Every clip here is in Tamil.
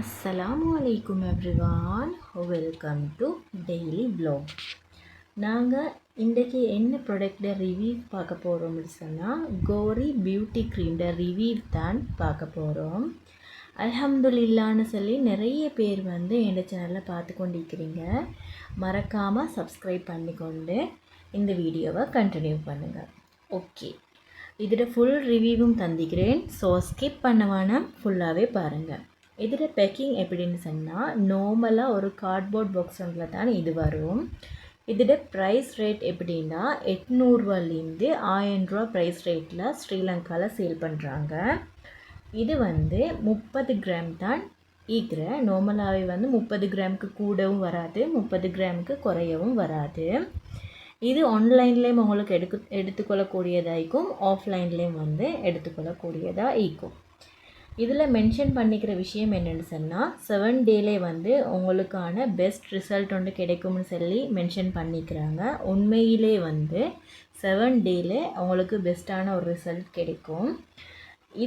அஸ்ஸலாமு அலைக்கும் everyone, welcome to daily vlog. நாங்கள் இன்றைக்கி என்ன ப்ராடக்ட ரிவ்யூ பார்க்க போகிறோம்னு சொன்னால் கோரி பியூட்டி க்ரீம்ட ரிவ்யூ தான் பார்க்க போகிறோம். அல்ஹம்துலில்லான்னு சொல்லி நிறைய பேர் வந்து எங்கள் சேனலில் பார்த்து கொண்டிருக்கிறீங்க. மறக்காமல் சப்ஸ்கிரைப் பண்ணிக்கொண்டு இந்த வீடியோவை கண்டினியூ பண்ணுங்கள். ஓகே, இதோட ஃபுல் ரிவ்யூவும் தந்திக்கிறேன். ஸோ ஸ்கிப் பண்ண வேணாம், ஃபுல்லாகவே பாருங்கள். இதோட பேக்கிங் எப்படின்னு சொன்னால் நார்மலாக ஒரு கார்ட்போர்ட் பாக்ஸ் ஒன்றில் தான் இது வரும். இதோட ப்ரைஸ் ரேட் எப்படின்னா 800 ரூபாயிலேருந்து 1000 ரூபா ப்ரைஸ் ரேட்டில் ஸ்ரீலங்காவில் சேல் பண்ணுறாங்க. இது வந்து 30 கிராம் தான் ஈக்கிற. நார்மலாகவே வந்து 30 கிராமுக்கு கூடவும் வராது, 30 கிராமுக்கு குறையவும் வராது. இது ஆன்லைன்லேயும் உங்களுக்கு எடுத்துக்கொள்ளக்கூடியதாகும், ஆஃப்லைன்லேயும் வந்து எடுத்துக்கொள்ளக்கூடியதாக இருக்கும். இதில் மென்ஷன் பண்ணிக்கிற விஷயம் என்னென்னு சொன்னால் 7 டேலே வந்து உங்களுக்கான பெஸ்ட் ரிசல்ட் ஒன்று கிடைக்கும்னு சொல்லி மென்ஷன் பண்ணிக்கிறாங்க. உண்மையிலே வந்து 7 டேலே உங்களுக்கு பெஸ்ட்டான ஒரு ரிசல்ட் கிடைக்கும்.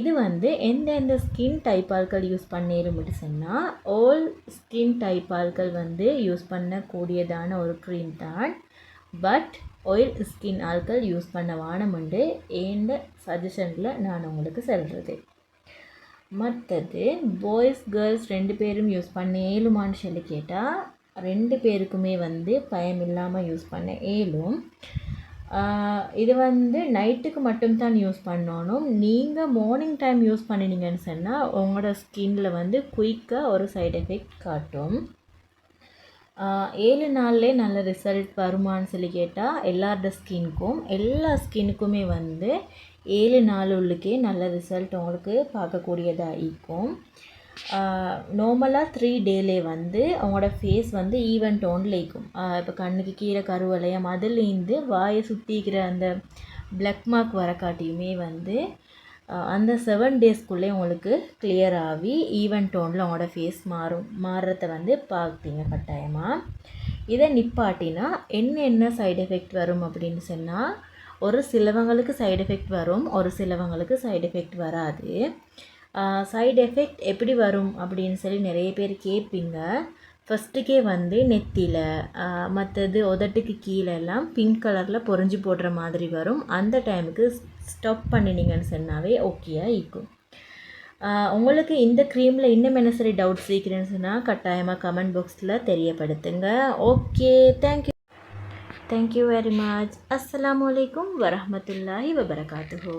இது வந்து எந்தெந்த ஸ்கின் டைப் ஆட்கள் யூஸ் பண்ணிடும்னு சொன்னால் ஆல் ஸ்கின் டைப் ஆட்கள் வந்து யூஸ் பண்ணக்கூடியதான ஒரு க்ரீம் தான். பட் ஆயில் ஸ்கின் ஆட்கள் யூஸ் பண்ண வானமுண்டு எந்த சஜஷனில் நான் உங்களுக்கு சொல்கிறது. மற்றது பாய்ஸ் கேர்ள்ஸ் 2 பேரும் யூஸ் பண்ண ஏழுமான்னு சொல்லி கேட்டால் 2 பேருக்குமே வந்து பயம் இல்லாமல் யூஸ் பண்ண ஏழும். இது வந்து நைட்டுக்கு மட்டும்தான் யூஸ் பண்ணணும். நீங்கள் மார்னிங் டைம் யூஸ் பண்ணினீங்கன்னு சொன்னால் உங்களோட ஸ்கின்னில் வந்து குயிக்காக ஒரு சைடு எஃபெக்ட் காட்டும். 7 நாள்லே நல்ல ரிசல்ட் வருமானு சொல்லி கேட்டால் எல்லா ஸ்கின்னுக்குமே வந்து 7 நாள் உள்ளுக்கே நல்ல ரிசல்ட் உங்களுக்கு பார்க்கக்கூடியதாக இருக்கும். நார்மலாக 3 டேலே வந்து அவங்களோட ஃபேஸ் வந்து ஈவன் டோனில் இருக்கும். இப்போ கண்ணுக்கு கீழே கருவளையம் அதுலேருந்து வாயை சுற்றிக்கிற அந்த பிளாக் மார்க் வர காட்டியுமே வந்து அந்த 7 டேஸ்க்குள்ளே உங்களுக்கு கிளியர் ஆகி ஈவன் டோனில் அவங்களோட ஃபேஸ் மாறுறத வந்து பார்ப்பீங்க கட்டாயமாக. இதை நிப்பாட்டினா என்ன சைடு எஃபெக்ட் வரும் அப்படின்னு சொன்னால் ஒரு சிலவங்களுக்கு சைடு எஃபெக்ட் வரும், ஒரு சிலவங்களுக்கு சைடு எஃபெக்ட் வராது. சைடு எஃபெக்ட் எப்படி வரும் அப்படின்னு சொல்லி நிறைய பேர் கேட்பீங்க. ஃபஸ்ட்டுக்கே வந்து நெத்தியில் மற்றது உதட்டுக்கு கீழெல்லாம் பிங்க் கலரில் பொறிஞ்சு போடுற மாதிரி வரும். அந்த டைமுக்கு ஸ்டாப் பண்ணினீங்கன்னு சொன்னாவே ஓகேயாக இருக்கும். உங்களுக்கு இந்த க்ரீமில் இன்னும் என்ன சரி டவுட்ஸ் இருக்கிறேன்னு சொன்னால் கட்டாயமாக கமெண்ட் பாக்ஸில் தெரியப்படுத்துங்க. Okay, thank you very much. அஸ்ஸலாமு அலைக்கும் வரஹ்மத்துல்லாஹி வபரகாத்துஹு.